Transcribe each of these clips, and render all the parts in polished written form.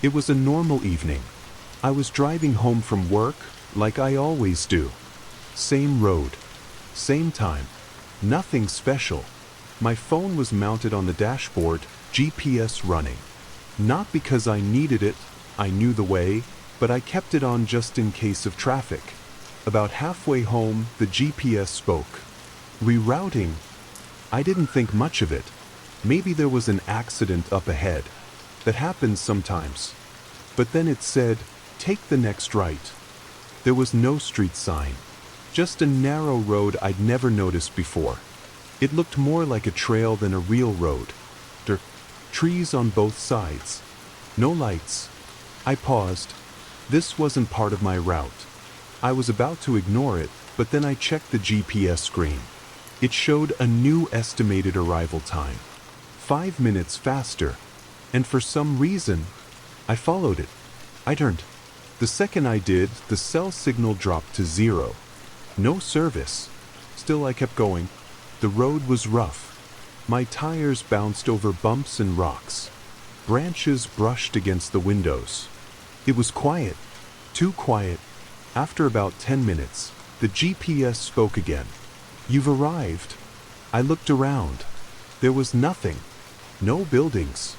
It was a normal evening. I was driving home from work, like I always do. Same road. Same time. Nothing special. My phone was mounted on the dashboard, GPS running. Not because I needed it, I knew the way, but I kept it on just in case of traffic. About halfway home, the GPS spoke. Rerouting. I didn't think much of it. Maybe there was an accident up ahead. That happens sometimes. But then it said, take the next right. There was no street sign. Just a narrow road I'd never noticed before. It looked more like a trail than a real road. Trees on both sides. No lights. I paused. This wasn't part of my route. I was about to ignore it, but then I checked the GPS screen. It showed a new estimated arrival time. 5 minutes faster. And for some reason, I followed it. I turned. The second I did, the cell signal dropped to 0. No service. Still I kept going. The road was rough. My tires bounced over bumps and rocks. Branches brushed against the windows. It was quiet. Too quiet. After about 10 minutes, the GPS spoke again. You've arrived. I looked around. There was nothing. No buildings.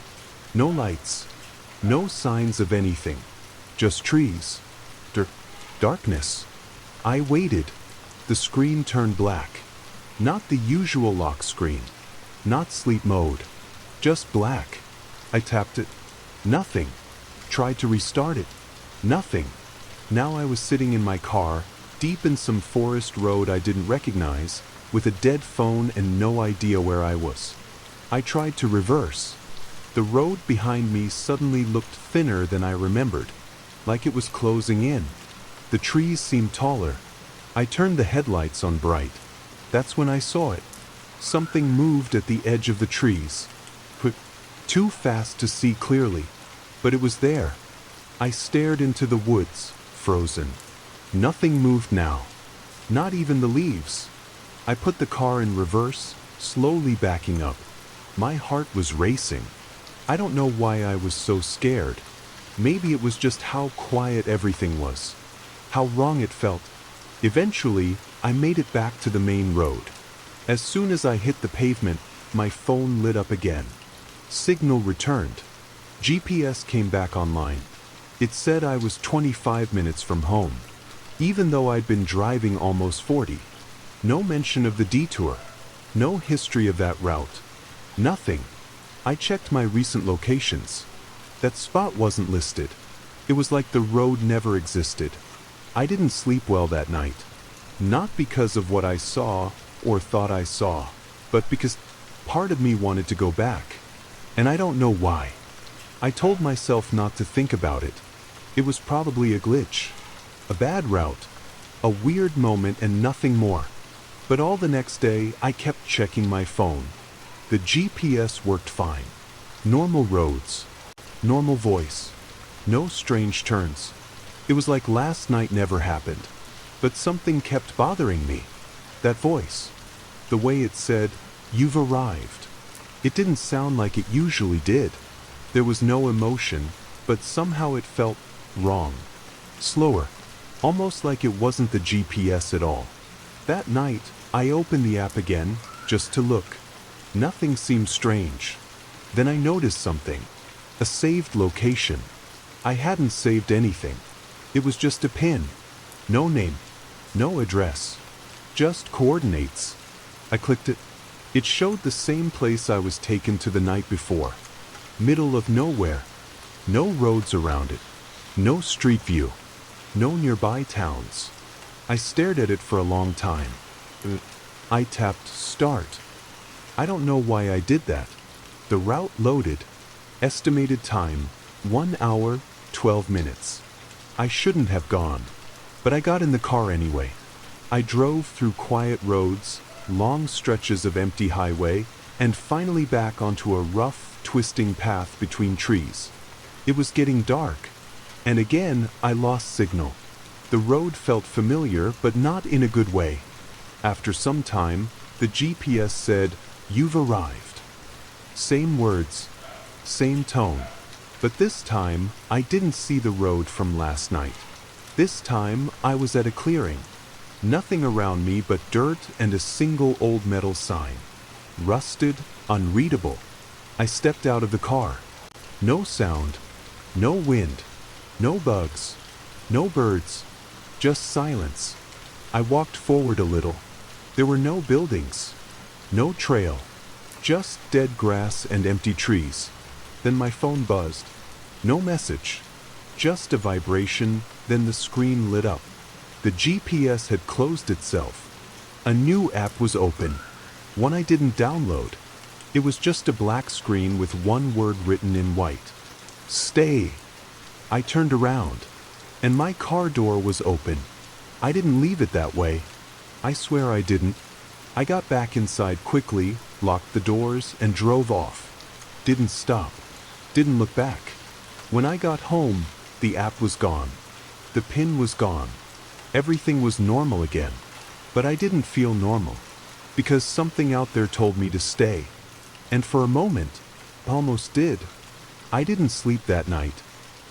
No lights. No signs of anything. Just trees. Darkness. I waited. The screen turned black. Not the usual lock screen. Not sleep mode. Just black. I tapped it. Nothing. Tried to restart it. Nothing. Now I was sitting in my car, deep in some forest road I didn't recognize, with a dead phone and no idea where I was. I tried to reverse. The road behind me suddenly looked thinner than I remembered, like it was closing in. The trees seemed taller. I turned the headlights on bright. That's when I saw it. Something moved at the edge of the trees. Too fast to see clearly, but it was there. I stared into the woods, frozen. Nothing moved now. Not even the leaves. I put the car in reverse, slowly backing up. My heart was racing. I don't know why I was so scared. Maybe it was just how quiet everything was. How wrong it felt. Eventually, I made it back to the main road. As soon as I hit the pavement, my phone lit up again. Signal returned. GPS came back online. It said I was 25 minutes from home, even though I'd been driving almost 40. No mention of the detour. No history of that route. Nothing. I checked my recent locations. That spot wasn't listed. It was like the road never existed. I didn't sleep well that night. Not because of what I saw or thought I saw, but because part of me wanted to go back. And I don't know why. I told myself not to think about it. It was probably a glitch. A bad route. A weird moment and nothing more. But all the next day, I kept checking my phone. The GPS worked fine. Normal roads. Normal voice. No strange turns. It was like last night never happened. But something kept bothering me. That voice. The way it said, "You've arrived." It didn't sound like it usually did. There was no emotion, but somehow it felt wrong. Slower. Almost like it wasn't the GPS at all. That night, I opened the app again, just to look. Nothing seemed strange. Then I noticed something. A saved location. I hadn't saved anything. It was just a pin. No name. No address. Just coordinates. I clicked it. It showed the same place I was taken to the night before. Middle of nowhere. No roads around it. No street view. No nearby towns. I stared at it for a long time. I tapped start. I don't know why I did that. The route loaded. Estimated time, 1 hour, 12 minutes. I shouldn't have gone, but I got in the car anyway. I drove through quiet roads, long stretches of empty highway, and finally back onto a rough, twisting path between trees. It was getting dark, and again I lost signal. The road felt familiar, but not in a good way. After some time, the GPS said, "You've arrived." Same words, same tone. But this time, I didn't see the road from last night. This time, I was at a clearing. Nothing around me but dirt and a single old metal sign. Rusted, unreadable. I stepped out of the car. No sound, no wind, no bugs, no birds, just silence. I walked forward a little. There were no buildings, no trail, just dead grass and empty trees. Then my phone buzzed. No message, just a vibration, then the screen lit up. The GPS had closed itself. A new app was open, one I didn't download. It was just a black screen with one word written in white. Stay. I turned around, and my car door was open. I didn't leave it that way. I swear I didn't. I got back inside quickly, locked the doors, and drove off. Didn't stop. Didn't look back. When I got home, the app was gone. The PIN was gone. Everything was normal again. But I didn't feel normal, because something out there told me to stay. And for a moment, almost did. I didn't sleep that night.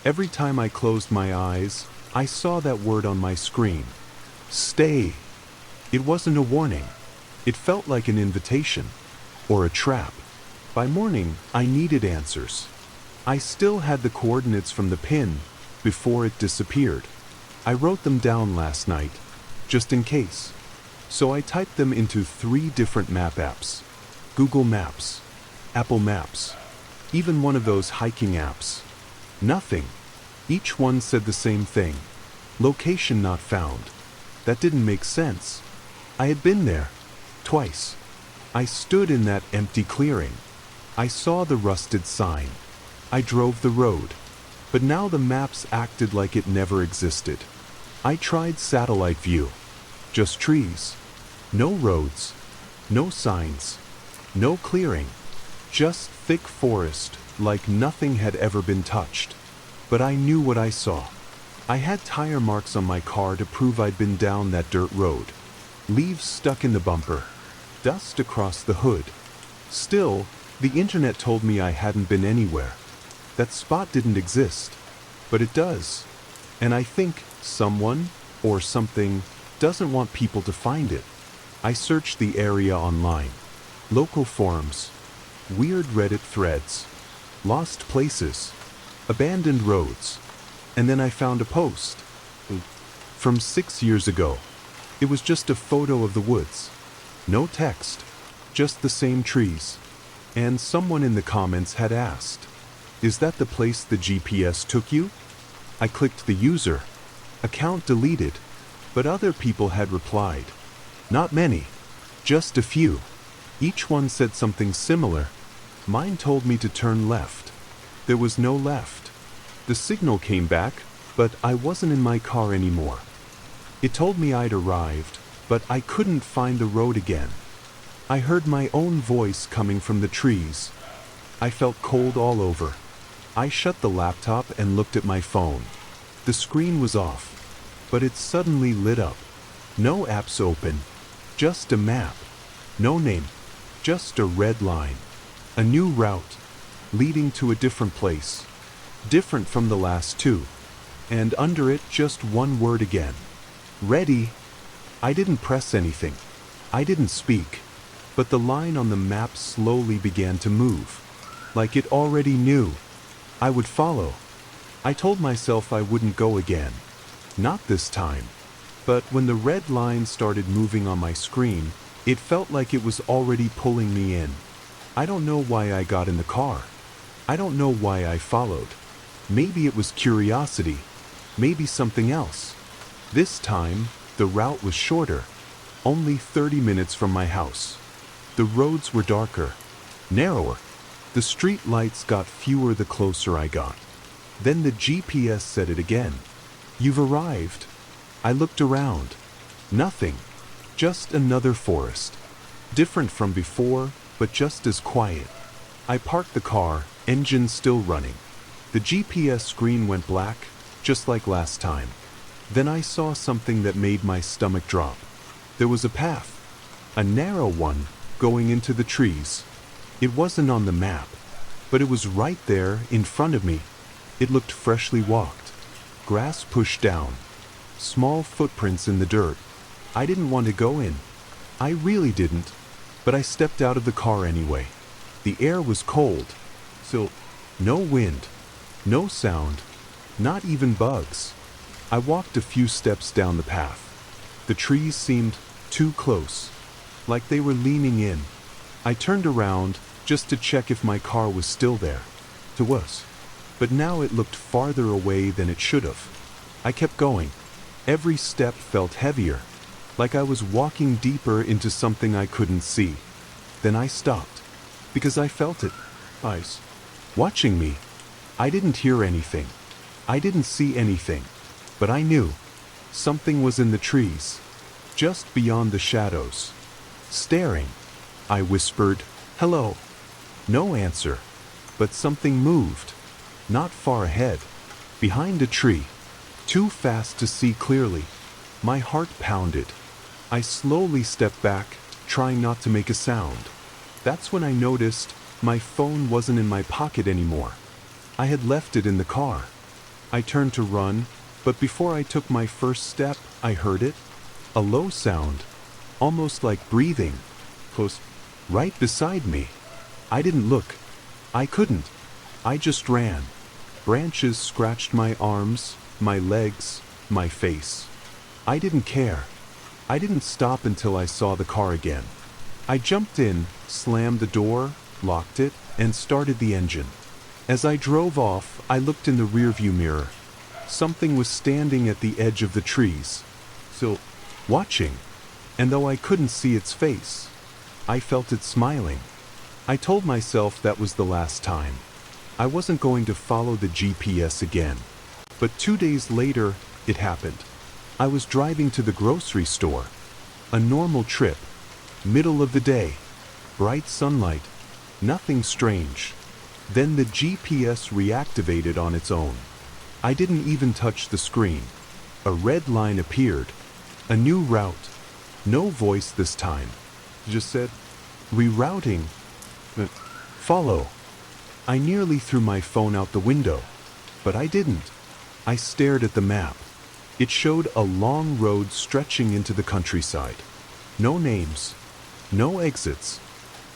Every time I closed my eyes, I saw that word on my screen. Stay. It wasn't a warning. It felt like an invitation, or a trap. By morning, I needed answers. I still had the coordinates from the PIN before it disappeared. I wrote them down last night, just in case. So I typed them into 3 different map apps. Google Maps, Apple Maps, even one of those hiking apps. Nothing. Each one said the same thing. Location not found. That didn't make sense. I had been there. Twice. I stood in that empty clearing. I saw the rusted sign. I drove the road. But now the maps acted like it never existed. I tried satellite view. Just trees. No roads. No signs. No clearing. Just thick forest, like nothing had ever been touched. But I knew what I saw. I had tire marks on my car to prove I'd been down that dirt road. Leaves stuck in the bumper. Dust across the hood. Still, the internet told me I hadn't been anywhere. That spot didn't exist. But it does. And I think someone, or something, doesn't want people to find it. I searched the area online. Local forums. Weird Reddit threads. Lost places. Abandoned roads. And then I found a post. From 6 years ago. It was just a photo of the woods. No text. Just the same trees. And someone in the comments had asked, "Is that the place the GPS took you?" I clicked the user. Account deleted. But other people had replied. Not many. Just a few. Each one said something similar. Mine told me to turn left. There was no left. The signal came back, but I wasn't in my car anymore. It told me I'd arrived, but I couldn't find the road again. I heard my own voice coming from the trees. I felt cold all over. I shut the laptop and looked at my phone. The screen was off, but it suddenly lit up. No apps open, just a map. No name, just a red line. A new route, leading to a different place. Different from the last 2. And under it just one word again. Ready. I didn't press anything. I didn't speak. But the line on the map slowly began to move. Like it already knew. I would follow. I told myself I wouldn't go again. Not this time. But when the red line started moving on my screen, it felt like it was already pulling me in. I don't know why I got in the car. I don't know why I followed. Maybe it was curiosity. Maybe something else. This time, the route was shorter. Only 30 minutes from my house. The roads were darker. Narrower. The street lights got fewer the closer I got. Then the GPS said it again. You've arrived. I looked around. Nothing. Just another forest. Different from before, but just as quiet. I parked the car, engine still running. The GPS screen went black, just like last time. Then I saw something that made my stomach drop. There was a path. A narrow one, going into the trees. It wasn't on the map, but it was right there in front of me. It looked freshly walked. Grass pushed down. Small footprints in the dirt. I didn't want to go in. I really didn't. But I stepped out of the car anyway. The air was cold. So, no wind. No sound. Not even bugs. I walked a few steps down the path. The trees seemed too close. Like they were leaning in. I turned around just to check if my car was still there. It was. But now it looked farther away than it should have. I kept going. Every step felt heavier, like I was walking deeper into something I couldn't see. Then I stopped, because I felt it. Eyes watching me. I didn't hear anything. I didn't see anything. But I knew. Something was in the trees, just beyond the shadows. Staring. I whispered, "Hello." No answer. But something moved. Not far ahead. Behind a tree. Too fast to see clearly. My heart pounded. I slowly stepped back, trying not to make a sound. That's when I noticed my phone wasn't in my pocket anymore. I had left it in the car. I turned to run, but before I took my first step, I heard it. A low sound. Almost like breathing. Close. Right beside me. I didn't look. I couldn't. I just ran. Branches scratched my arms, my legs, my face. I didn't care. I didn't stop until I saw the car again. I jumped in, slammed the door, locked it, and started the engine. As I drove off, I looked in the rearview mirror. Something was standing at the edge of the trees. Still watching. And though I couldn't see its face, I felt it smiling. I told myself that was the last time. I wasn't going to follow the GPS again. But 2 days later, it happened. I was driving to the grocery store. A normal trip. Middle of the day. Bright sunlight. Nothing strange. Then the GPS reactivated on its own. I didn't even touch the screen. A red line appeared. A new route. No voice this time. Just said, "Rerouting. Follow." I nearly threw my phone out the window. But I didn't. I stared at the map. It showed a long road stretching into the countryside. No names. No exits.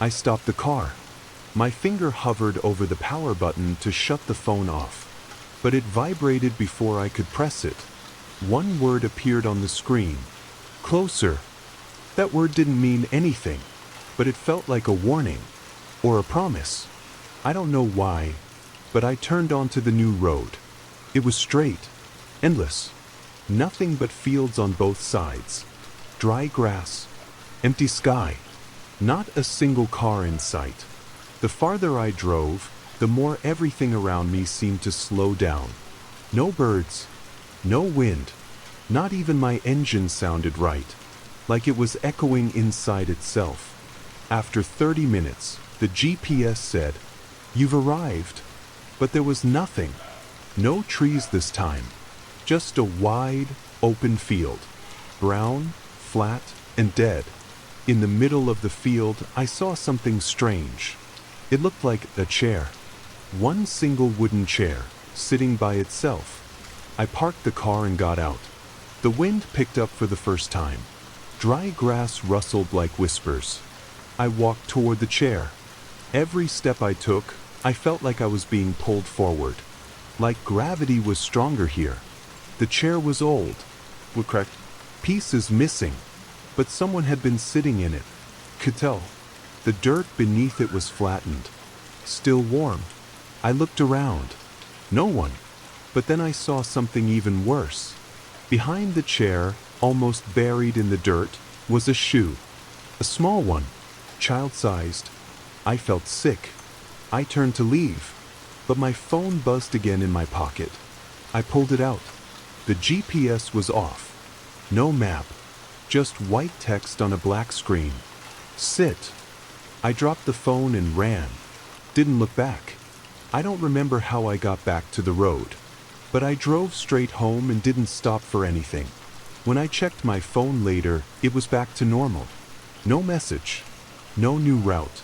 I stopped the car. My finger hovered over the power button to shut the phone off. But it vibrated before I could press it. One word appeared on the screen. Closer. That word didn't mean anything, but it felt like a warning. Or a promise. I don't know why, but I turned onto the new road. It was straight. Endless. Nothing but fields on both sides. Dry grass. Empty sky. Not a single car in sight. The farther I drove, the more everything around me seemed to slow down. No birds. No wind. Not even my engine sounded right. Like it was echoing inside itself. After 30 minutes, the GPS said, "You've arrived." But there was nothing. No trees this time. Just a wide, open field. Brown, flat, and dead. In the middle of the field, I saw something strange. It looked like a chair. One single wooden chair, sitting by itself. I parked the car and got out. The wind picked up for the first time. Dry grass rustled like whispers. I walked toward the chair. Every step I took, I felt like I was being pulled forward. Like gravity was stronger here. The chair was old. With cracked pieces missing. But someone had been sitting in it. Could tell. The dirt beneath it was flattened. Still warm. I looked around. No one. But then I saw something even worse. Behind the chair, almost buried in the dirt, was a shoe. A small one. Child-sized. I felt sick. I turned to leave. But my phone buzzed again in my pocket. I pulled it out. The GPS was off. No map. Just white text on a black screen. Sit. I dropped the phone and ran. Didn't look back. I don't remember how I got back to the road. But I drove straight home and didn't stop for anything. When I checked my phone later, it was back to normal. No message. No new route.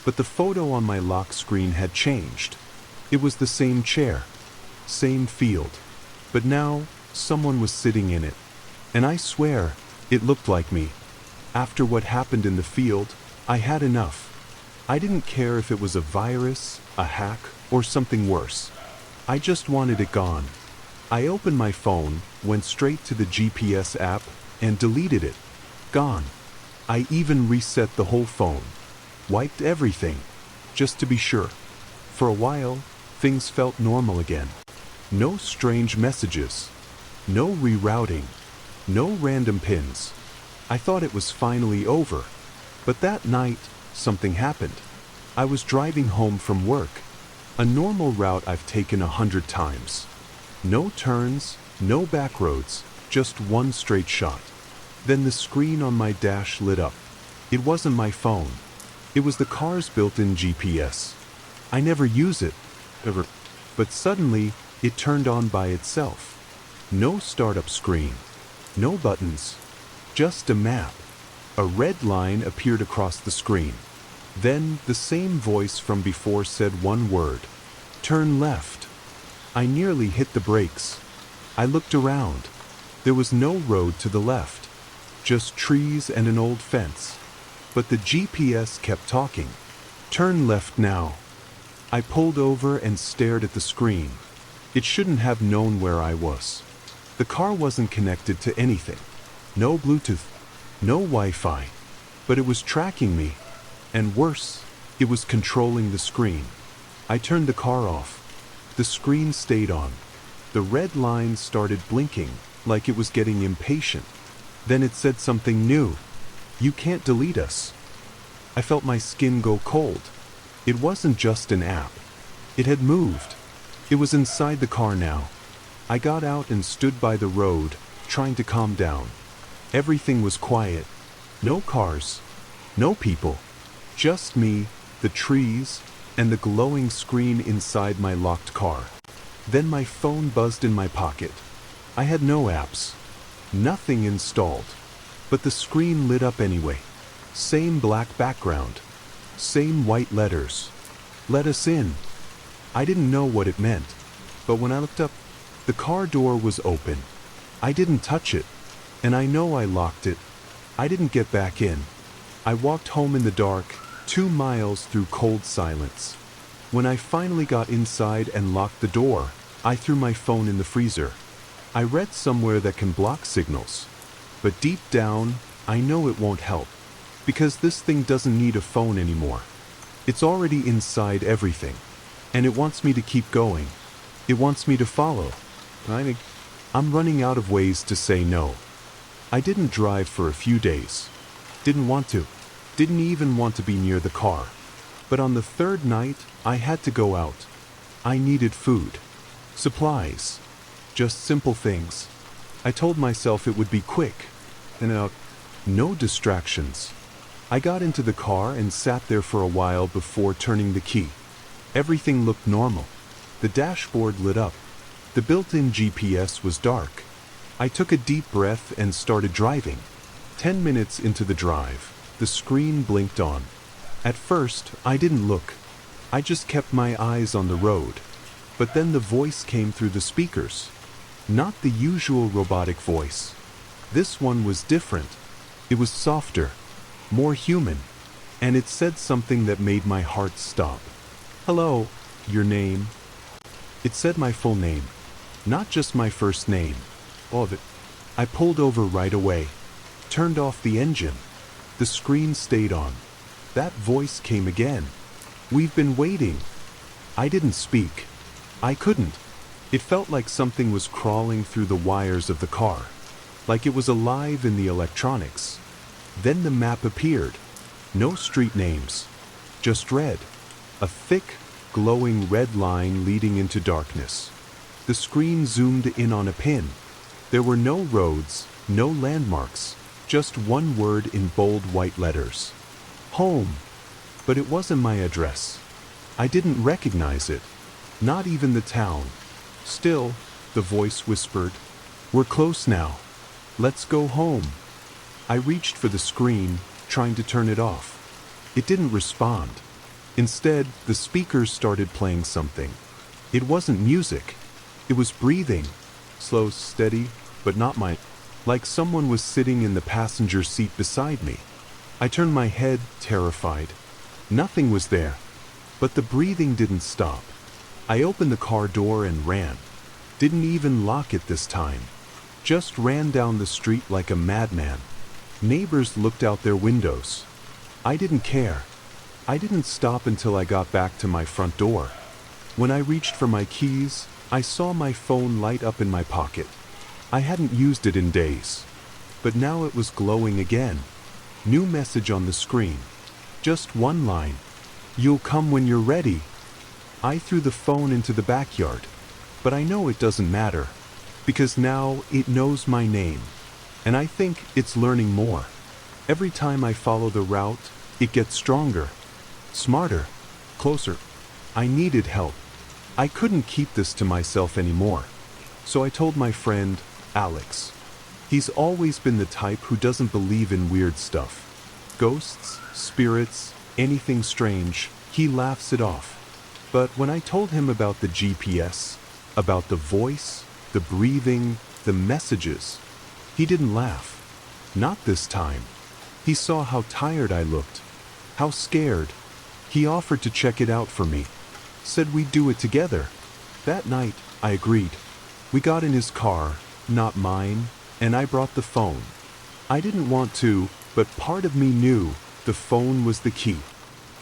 But the photo on my lock screen had changed. It was the same chair. same field. But now, someone was sitting in it. And I swear, it looked like me. After what happened in the field, I had enough. I didn't care if it was a virus, a hack, or something worse. I just wanted it gone. I opened my phone, went straight to the GPS app, and deleted it. Gone. I even reset the whole phone. Wiped everything, just to be sure. For a while, things felt normal again. No strange messages. No rerouting. No random pins. I thought it was finally over. But that night, something happened. I was driving home from work. A normal route I've taken 100 times. No turns, no back roads, just one straight shot. Then the screen on my dash lit up. It wasn't my phone. It was the car's built-in GPS. I never use it, ever. But suddenly, it turned on by itself. No startup screen. No buttons. Just a map. A red line appeared across the screen. Then, the same voice from before said one word. Turn left. I nearly hit the brakes. I looked around. There was no road to the left. Just trees and an old fence. But the GPS kept talking. Turn left now. I pulled over and stared at the screen. It shouldn't have known where I was. The car wasn't connected to anything. No Bluetooth. No Wi-Fi. But it was tracking me. And worse, it was controlling the screen. I turned the car off. The screen stayed on. The red line started blinking, like it was getting impatient. Then it said something new. You can't delete us. I felt my skin go cold. It wasn't just an app. It had moved. It was inside the car now. I got out and stood by the road, trying to calm down. Everything was quiet. No cars. No people. Just me, the trees, and the glowing screen inside my locked car. Then my phone buzzed in my pocket. I had no apps. Nothing installed. But the screen lit up anyway. Same black background. Same white letters. Let us in. I didn't know what it meant. But when I looked up, the car door was open. I didn't touch it. And I know I locked it. I didn't get back in. I walked home in the dark, 2 miles through cold silence. When I finally got inside and locked the door, I threw my phone in the freezer. I read somewhere that can block signals. But deep down, I know it won't help. Because this thing doesn't need a phone anymore. It's already inside everything. And it wants me to keep going. It wants me to follow. I'm running out of ways to say no. I didn't drive for a few days. Didn't want to. Didn't even want to be near the car. But on the 3rd night, I had to go out. I needed food. Supplies. Just simple things. I told myself it would be quick. And no distractions. I got into the car and sat there for a while before turning the key. Everything looked normal. The dashboard lit up. The built-in GPS was dark. I took a deep breath and started driving. 10 minutes into the drive, the screen blinked on. At first, I didn't look. I just kept my eyes on the road. But then the voice came through the speakers. Not the usual robotic voice. This one was different. It was softer, more human, and it said something that made my heart stop. Hello, your name? It said my full name, not just my first name. All of it. I pulled over right away, turned off the engine. The screen stayed on. That voice came again. We've been waiting. I didn't speak. I couldn't. It felt like something was crawling through the wires of the car, like it was alive in the electronics. Then the map appeared. No street names, just red. A thick, glowing red line leading into darkness. The screen zoomed in on a pin. There were no roads, no landmarks, just one word in bold white letters. Home. But it wasn't my address. I didn't recognize it. Not even the town. Still, the voice whispered, "We're close now. Let's go home." I reached for the screen, trying to turn it off. It didn't respond. Instead, the speakers started playing something. It wasn't music. It was breathing, slow, steady, but not mine, like someone was sitting in the passenger seat beside me. I turned my head, terrified. Nothing was there, but the breathing didn't stop. I opened the car door and ran. Didn't even lock it this time. Just ran down the street like a madman. Neighbors looked out their windows. I didn't care. I didn't stop until I got back to my front door. When I reached for my keys, I saw my phone light up in my pocket. I hadn't used it in days, but now it was glowing again. New message on the screen. Just one line. "You'll come when you're ready." I threw the phone into the backyard, but I know it doesn't matter, because now it knows my name, and I think it's learning more. Every time I follow the route, it gets stronger, smarter, closer. I needed help. I couldn't keep this to myself anymore. So I told my friend, Alex. He's always been the type who doesn't believe in weird stuff. Ghosts, spirits, anything strange, he laughs it off. But when I told him about the GPS, about the voice, the breathing, the messages, he didn't laugh. Not this time. He saw how tired I looked, how scared. He offered to check it out for me. Said we'd do it together. That night, I agreed. We got in his car, not mine, and I brought the phone. I didn't want to, but part of me knew the phone was the key.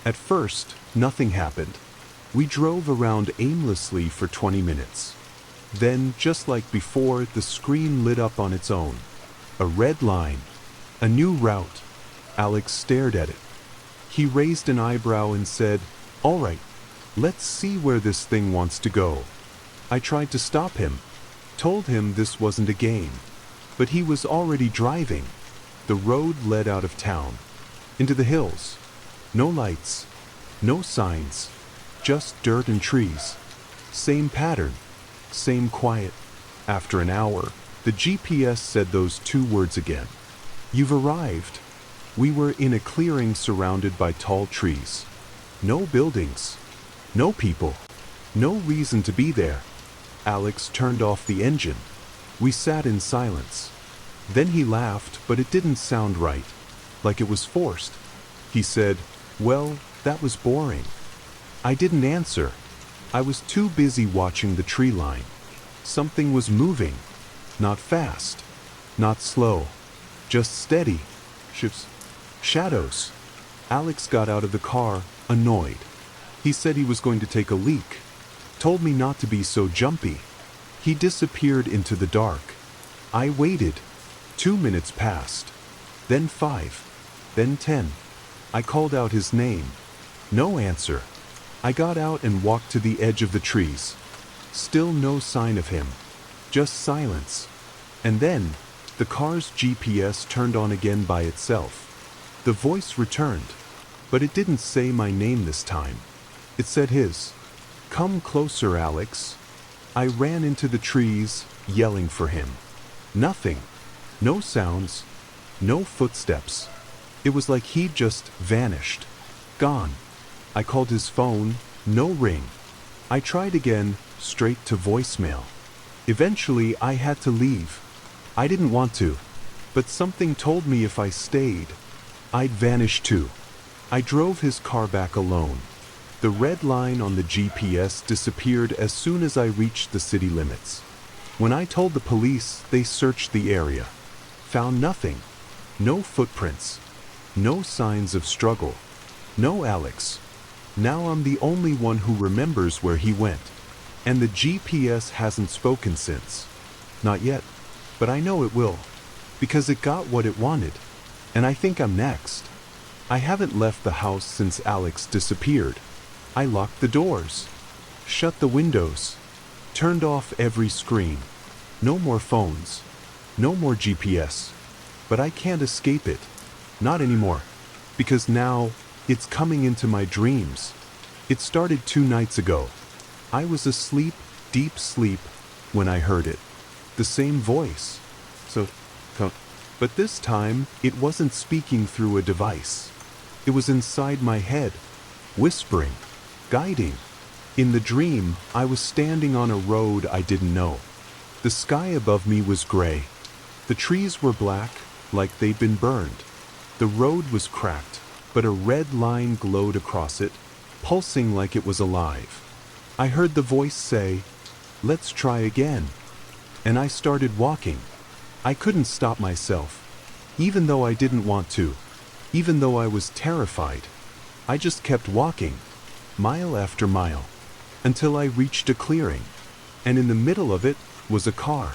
At first, nothing happened. We drove around aimlessly for 20 minutes. Then, just like before, the screen lit up on its own. A red line. A new route. Alex stared at it. He raised an eyebrow and said, "All right, let's see where this thing wants to go." I tried to stop him, told him this wasn't a game, but he was already driving. The road led out of town, into the hills. No lights, no signs, just dirt and trees. Same pattern, same quiet. After an hour, the GPS said those two words again. "You've arrived." We were in a clearing surrounded by tall trees. No buildings, no people, no reason to be there. Alex turned off the engine. We sat in silence. Then he laughed, but it didn't sound right, like it was forced. He said, "Well, that was boring." I didn't answer. I was too busy watching the tree line. Something was moving. Not fast, not slow, just steady. Shadows. Alex got out of the car, annoyed. He said he was going to take a leak. Told me not to be so jumpy. He disappeared into the dark. I waited. 2 minutes passed. Then 5. Then 10. I called out his name. No answer. I got out and walked to the edge of the trees. Still no sign of him. Just silence. And then, the car's GPS turned on again by itself. The voice returned, but it didn't say my name this time. It said his. "Come closer, Alex." I ran into the trees, yelling for him. Nothing. No sounds. No footsteps. It was like he'd just vanished. Gone. I called his phone, no ring. I tried again, straight to voicemail. Eventually, I had to leave. I didn't want to, but something told me if I stayed, I'd vanish too. I drove his car back alone. The red line on the GPS disappeared as soon as I reached the city limits. When I told the police, they searched the area. Found nothing. No footprints. No signs of struggle. No Alex. Now I'm the only one who remembers where he went. And the GPS hasn't spoken since. Not yet. But I know it will. Because it got what it wanted. And I think I'm next. I haven't left the house since Alex disappeared. I locked the doors. Shut the windows. Turned off every screen. No more phones. No more GPS. But I can't escape it. Not anymore. Because now, it's coming into my dreams. It started 2 nights ago. I was asleep, deep sleep, when I heard it. The same voice. But this time, it wasn't speaking through a device. It was inside my head, whispering, guiding. In the dream, I was standing on a road I didn't know. The sky above me was gray. The trees were black, like they'd been burned. The road was cracked, but a red line glowed across it, pulsing like it was alive. I heard the voice say, "Let's try again." And I started walking. I couldn't stop myself, even though I didn't want to, even though I was terrified. I just kept walking, mile after mile, until I reached a clearing, and in the middle of it was a car.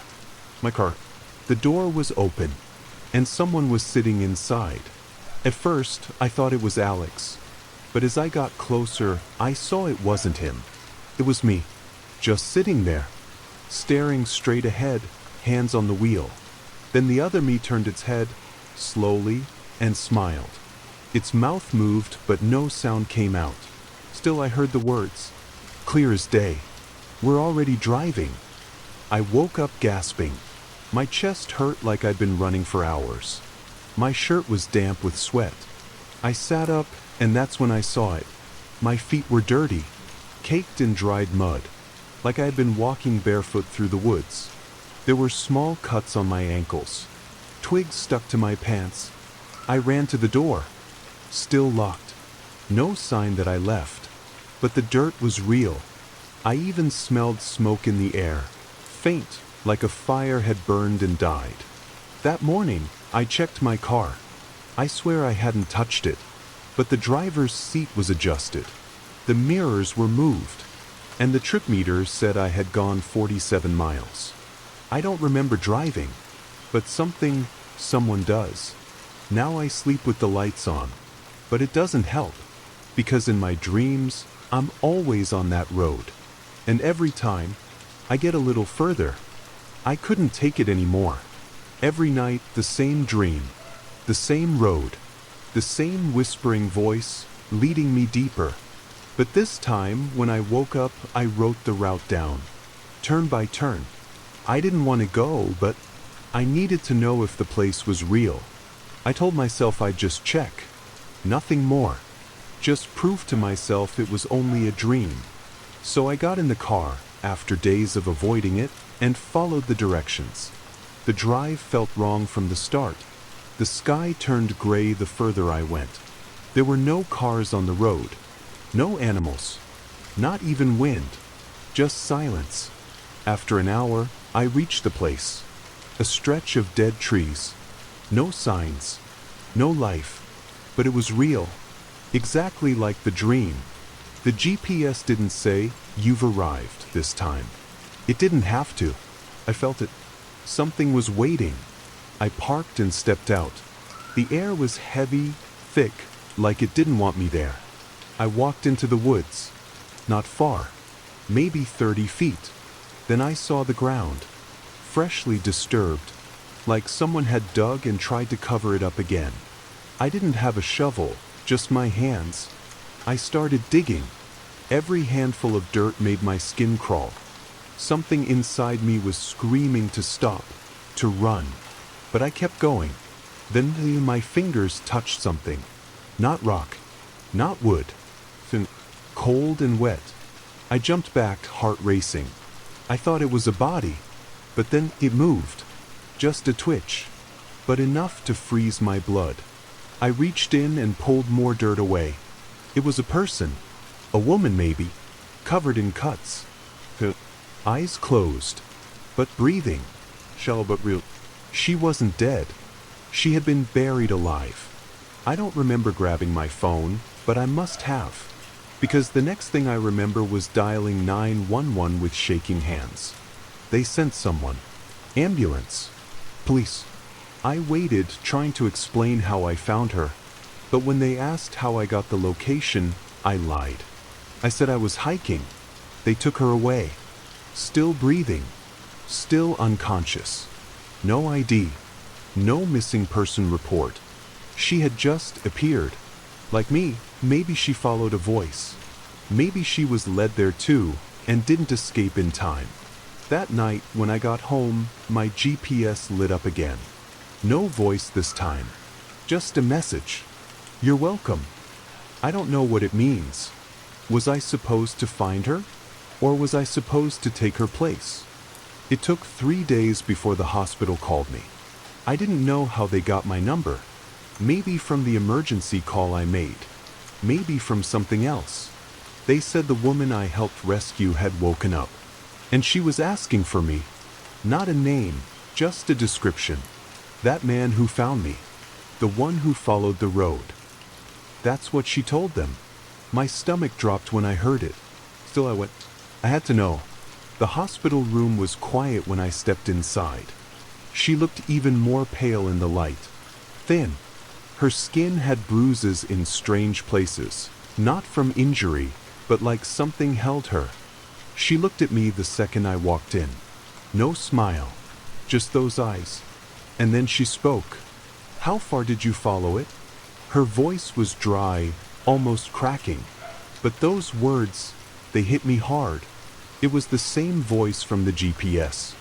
My car. The door was open, and someone was sitting inside. At first, I thought it was Alex, but as I got closer, I saw it wasn't him. It was me, just sitting there, staring straight ahead, hands on the wheel. Then the other me turned its head, slowly, and smiled. Its mouth moved, but no sound came out. Still I heard the words, clear as day. "We're already driving." I woke up gasping. My chest hurt like I'd been running for hours. My shirt was damp with sweat. I sat up, and that's when I saw it. My feet were dirty, caked in dried mud, like I had been walking barefoot through the woods. There were small cuts on my ankles. Twigs stuck to my pants. I ran to the door. Still locked. No sign that I left. But the dirt was real. I even smelled smoke in the air, faint, like a fire had burned and died. That morning, I checked my car. I swear I hadn't touched it, but the driver's seat was adjusted. The mirrors were moved, and the trip meter said I had gone 47 miles. I don't remember driving, but someone does. Now I sleep with the lights on, but it doesn't help, because in my dreams, I'm always on that road. And every time, I get a little further. I couldn't take it anymore. Every night, the same dream, the same road, the same whispering voice, leading me deeper. But this time, when I woke up, I wrote the route down, turn by turn. I didn't want to go, but I needed to know if the place was real. I told myself I'd just check. Nothing more. Just prove to myself it was only a dream. So I got in the car, after days of avoiding it, and followed the directions. The drive felt wrong from the start. The sky turned gray the further I went. There were no cars on the road. No animals. Not even wind. Just silence. After an hour, I reached the place. A stretch of dead trees. No signs. No life. But it was real. Exactly like the dream. The GPS didn't say, "You've arrived," this time. It didn't have to. I felt it. Something was waiting. I parked and stepped out. The air was heavy, thick, like it didn't want me there. I walked into the woods. Not far. Maybe 30 feet. Then I saw the ground. Freshly disturbed. Like someone had dug and tried to cover it up again. I didn't have a shovel, just my hands. I started digging. Every handful of dirt made my skin crawl. Something inside me was screaming to stop, to run. But I kept going. Then my fingers touched something. Not rock. Not wood. Cold and wet. I jumped back, heart racing. I thought it was a body. But then it moved. Just a twitch. But enough to freeze my blood. I reached in and pulled more dirt away. It was a person. A woman maybe. Covered in cuts. Her eyes closed. But breathing. Shallow but real. She wasn't dead. She had been buried alive. I don't remember grabbing my phone, but I must have. Because the next thing I remember was dialing 911 with shaking hands. They sent someone. Ambulance. Police. I waited, trying to explain how I found her. But when they asked how I got the location, I lied. I said I was hiking. They took her away. Still breathing. Still unconscious. No ID. No missing person report. She had just appeared. Like me, maybe she followed a voice. Maybe she was led there too, and didn't escape in time. That night, when I got home, my GPS lit up again. No voice this time. Just a message. You're welcome. I don't know what it means. Was I supposed to find her? Or was I supposed to take her place? It took 3 days before the hospital called me. I didn't know how they got my number. Maybe from the emergency call I made. Maybe from something else. They said the woman I helped rescue had woken up. And she was asking for me. Not a name, just a description. That man who found me. The one who followed the road. That's what she told them. My stomach dropped when I heard it. Still I had to know. The hospital room was quiet when I stepped inside. She looked even more pale in the light. Thin. Her skin had bruises in strange places. Not from injury, but like something held her. She looked at me the second I walked in. No smile. Just those eyes. And then she spoke. How far did you follow it? Her voice was dry, almost cracking. But those words, they hit me hard. It was the same voice from the GPS.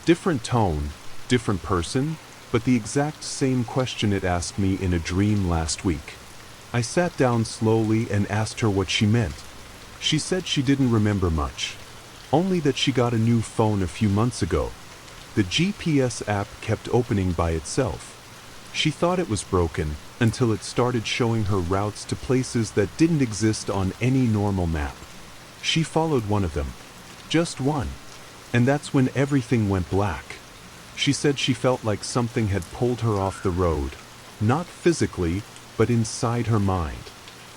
Different tone, different person, but the exact same question it asked me in a dream last week. I sat down slowly and asked her what she meant. She said she didn't remember much. Only that she got a new phone a few months ago. The GPS app kept opening by itself. She thought it was broken until it started showing her routes to places that didn't exist on any normal map. She followed one of them. Just one. And that's when everything went black. She said she felt like something had pulled her off the road. Not physically, but inside her mind.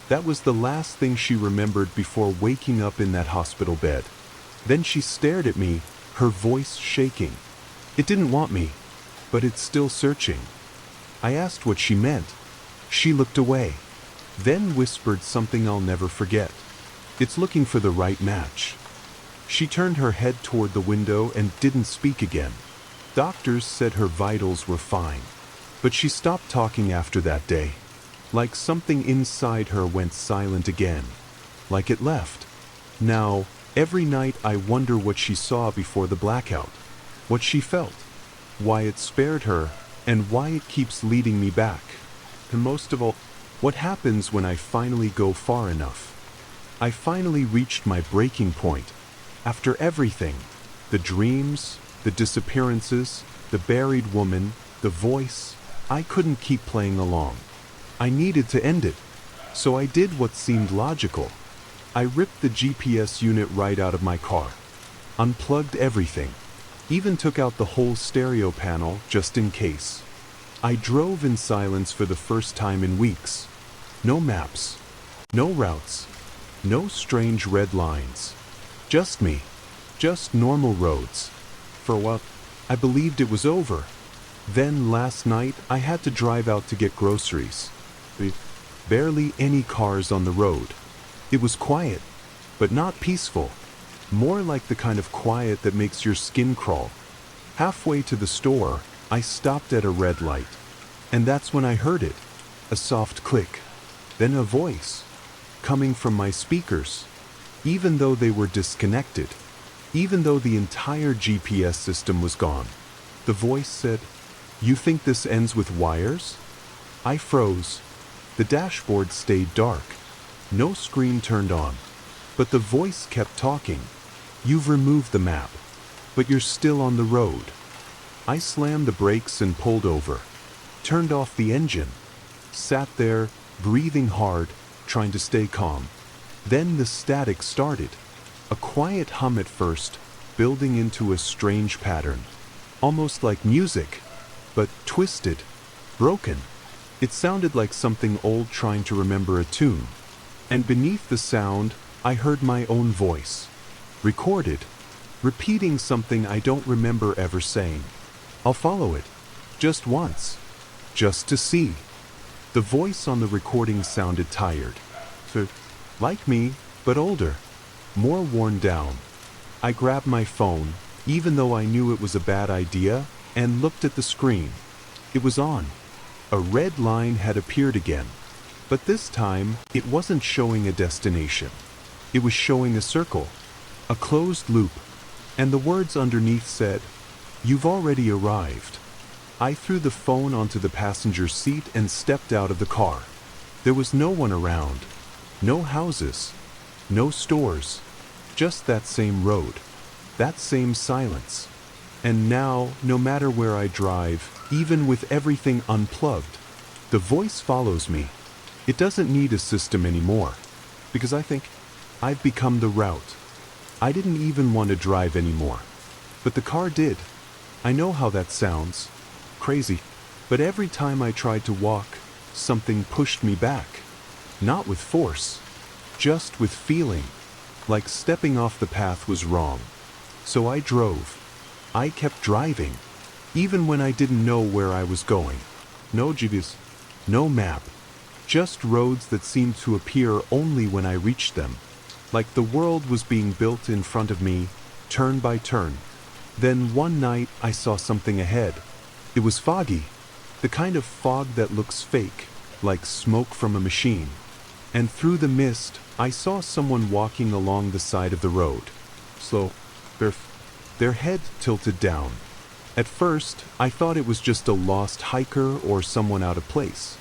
That was the last thing she remembered before waking up in that hospital bed. Then she stared at me, her voice shaking. It didn't want me, but it's still searching. I asked what she meant. She looked away, then whispered something I'll never forget. It's looking for the right match. She turned her head toward the window and didn't speak again. Doctors said her vitals were fine, but she stopped talking after that day. Like something inside her went silent again. Like it left. Now, every night I wonder what she saw before the blackout. What she felt. Why it spared her, and why it keeps leading me back. And most of all, what happens when I finally go far enough. I finally reached my breaking point. After everything, the dreams, the disappearances, the buried woman, the voice, I couldn't keep playing along. I needed to end it. So I did what seemed logical. I ripped the GPS unit right out of my car. Unplugged everything. Even took out the whole stereo panel just in case. I drove in silence for the first time in weeks. No maps. No routes. No strange red lines. Just me. Just normal roads. For a while, I believed it was over. Then last night, I had to drive out to get groceries. Barely any cars on the road. It was quiet, but not peaceful. More like the kind of quiet that makes your skin crawl. Halfway to the store, I stopped at a red light. And that's when I heard it. A soft click. Then a voice. Coming from my speakers. Even though they were disconnected. Even though the entire GPS system was gone. The voice said, "You think this ends with wires?" I froze. The dashboard stayed dark. No screen turned on. But the voice kept talking. "You've removed the map, but you're still on the road." I slammed the brakes and pulled over. Turned off the engine. Sat there, breathing hard, trying to stay calm. Then the static started. A quiet hum at first, building into a strange pattern. Almost like music, but twisted, broken. It sounded like something old trying to remember a tune. And beneath the sound, I heard my own voice. Recorded. Repeating something I don't remember ever saying. "I'll follow it. Just once. Just to see." The voice on the recording sounded tired. So, like me, but older. More worn down. I grabbed my phone, even though I knew it was a bad idea, and looked at the screen. It was on. A red line had appeared again. But this time, it wasn't showing a destination. It was showing a circle. A closed loop. And the words underneath said, "You've already arrived." I threw the phone onto the passenger seat and stepped out of the car. There was no one around. No houses. no stores, just that same road, that same silence. And now, no matter where I drive, even with everything unplugged, the voice follows me. It doesn't need a system anymore, because I think I've become the route. I didn't even want to drive anymore, but the car did. I know how that sounds. Crazy. But every time I tried to walk, something pushed me back. Not with force, just with feeling, like stepping off the path was wrong. So I drove. I kept driving, even when I didn't know where I was going. No GPS, no map, just roads that seemed to appear only when I reached them. Like the world was being built in front of me, turn by turn. Then one night I saw something ahead. It was foggy, the kind of fog that looks fake, like smoke from a machine. And through the mist, I saw someone walking along the side of the road. Slow, their head tilted down. At first, I thought it was just a lost hiker or someone out of place.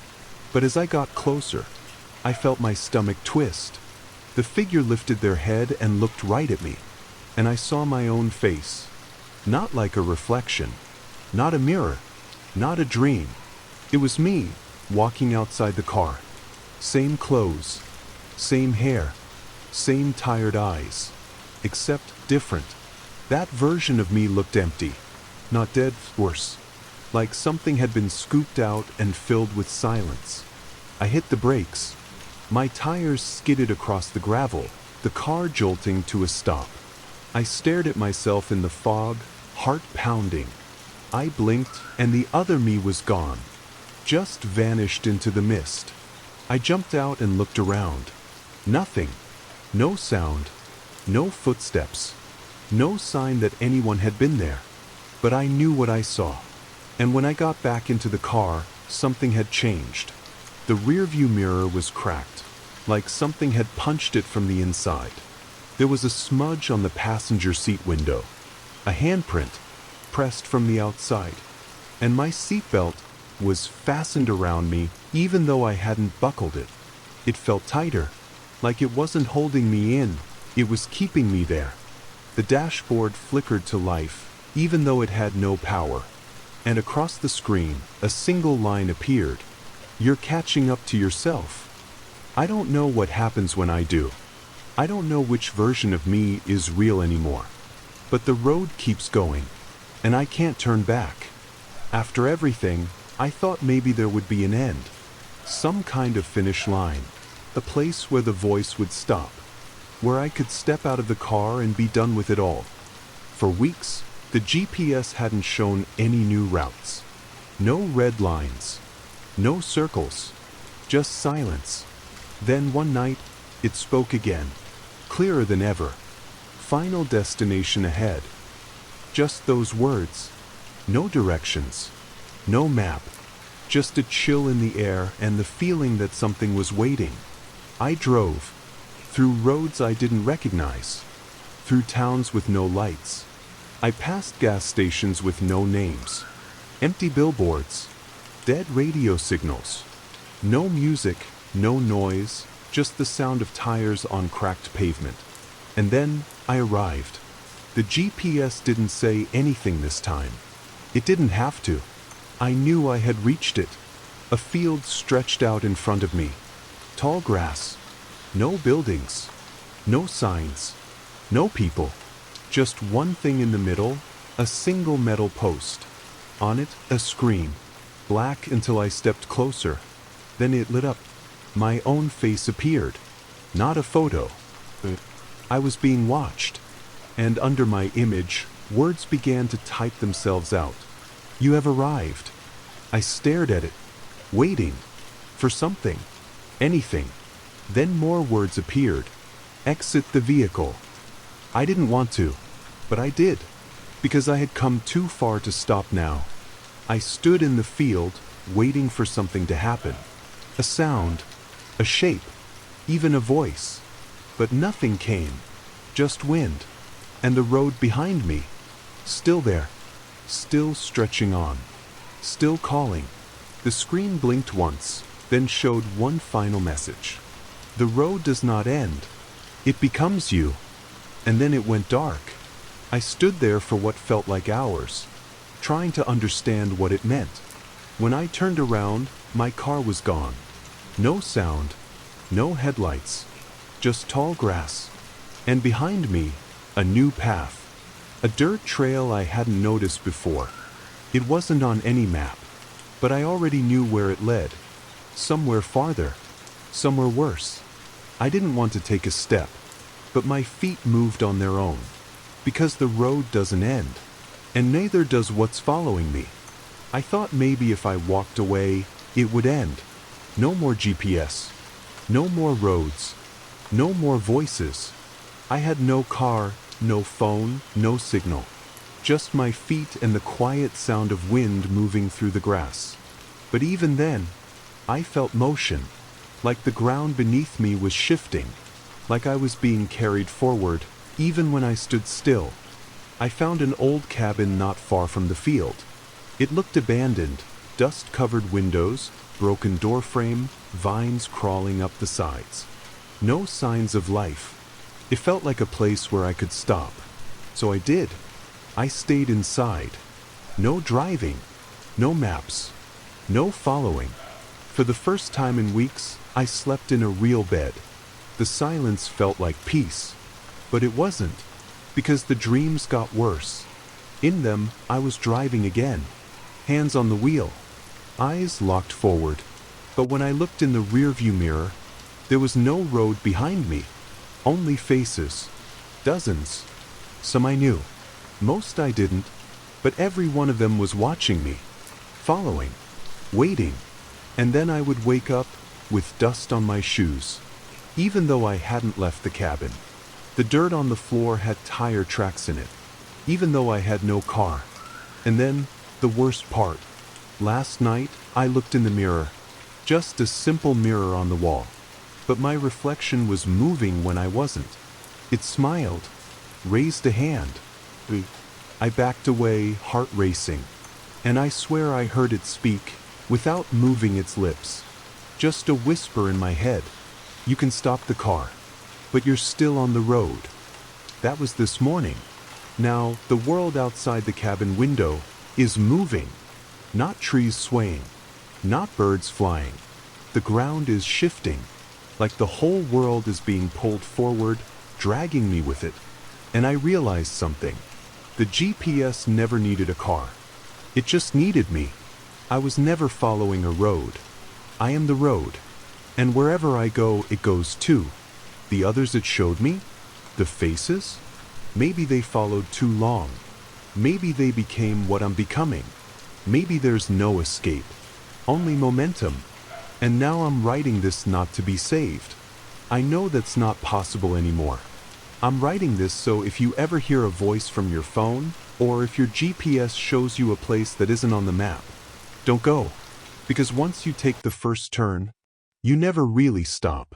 But as I got closer, I felt my stomach twist. The figure lifted their head and looked right at me, and I saw my own face. Not like a reflection, not a mirror, not a dream. It was me, walking outside the car. Same clothes, same hair, same tired eyes, except different. That version of me looked empty, not dead, worse, like something had been scooped out and filled with silence. I hit the brakes. My tires skidded across the gravel, the car jolting to a stop. I stared at myself in the fog, heart pounding. I blinked, and the other me was gone, just vanished into the mist. I jumped out and looked around. Nothing. No sound. No footsteps. No sign that anyone had been there. But I knew what I saw. And when I got back into the car, something had changed. The rearview mirror was cracked, like something had punched it from the inside. There was a smudge on the passenger seat window, a handprint pressed from the outside, and my seatbelt was fastened around me even though I hadn't buckled it. It felt tighter, like it wasn't holding me in, it was keeping me there. The dashboard flickered to life, even though it had no power. And across the screen, a single line appeared. You're catching up to yourself. I don't know what happens when I do. I don't know which version of me is real anymore. But the road keeps going, and I can't turn back. After everything, I thought maybe there would be an end. Some kind of finish line. A place where the voice would stop. Where I could step out of the car and be done with it all. For weeks, the GPS hadn't shown any new routes. No red lines. No circles. Just silence. Then one night, it spoke again. Clearer than ever. Final destination ahead. Just those words. No directions. No map. Just a chill in the air and the feeling that something was waiting. I drove. Through roads I didn't recognize. Through towns with no lights. I passed gas stations with no names. Empty billboards. Dead radio signals. No music, no noise, just the sound of tires on cracked pavement. And then I arrived. The GPS didn't say anything this time. It didn't have to. I knew I had reached it. A field stretched out in front of me. Tall grass. No buildings. No signs. No people. Just one thing in the middle, a single metal post. On it, a screen. Black until I stepped closer. Then it lit up. My own face appeared. Not a photo. I was being watched. And under my image, words began to type themselves out. You have arrived. I stared at it, waiting for something, anything. Then more words appeared. Exit the vehicle. I didn't want to, but I did, because I had come too far to stop now. I stood in the field, waiting for something to happen. A sound, a shape, even a voice. But nothing came, just wind. And the road behind me, still there, still stretching on, still calling. The screen blinked once, then showed one final message. The road does not end. It becomes you. And then it went dark. I stood there for what felt like hours, trying to understand what it meant. When I turned around, my car was gone. No sound, no headlights, just tall grass. And behind me, a new path. A dirt trail I hadn't noticed before. It wasn't on any map, but I already knew where it led. Somewhere farther, somewhere worse. I didn't want to take a step, but my feet moved on their own. Because the road doesn't end, and neither does what's following me. I thought maybe if I walked away, it would end. No more GPS, no more roads, no more voices. I had no car, no phone, no signal. Just my feet and the quiet sound of wind moving through the grass. But even then, I felt motion, like the ground beneath me was shifting, like I was being carried forward, even when I stood still. I found an old cabin not far from the field. It looked abandoned, dust-covered windows, broken door frame, vines crawling up the sides. No signs of life. It felt like a place where I could stop. So I did. I stayed inside. No driving, no maps, no following. For the first time in weeks, I slept in a real bed. The silence felt like peace. But it wasn't, because the dreams got worse. In them, I was driving again. Hands on the wheel, eyes locked forward. But when I looked in the rearview mirror, there was no road behind me. Only faces. Dozens. Some I knew. Most I didn't. But every one of them was watching me. Following. Waiting. And then I would wake up with dust on my shoes. Even though I hadn't left the cabin. The dirt on the floor had tire tracks in it. Even though I had no car. And then, the worst part. Last night, I looked in the mirror. Just a simple mirror on the wall. But my reflection was moving when I wasn't. It smiled, raised a hand. I backed away, heart racing. And I swear I heard it speak, without moving its lips. Just a whisper in my head. You can stop the car, but you're still on the road. That was this morning. Now, the world outside the cabin window is moving. Not trees swaying, not birds flying. The ground is shifting. Like the whole world is being pulled forward, dragging me with it. And I realized something. The GPS never needed a car. It just needed me. I was never following a road. I am the road. And wherever I go, it goes too. The others it showed me? The faces? Maybe they followed too long. Maybe they became what I'm becoming. Maybe there's no escape. Only momentum. And now I'm writing this not to be saved. I know that's not possible anymore. I'm writing this so if you ever hear a voice from your phone, or if your GPS shows you a place that isn't on the map, don't go. Because once you take the first turn, you never really stop.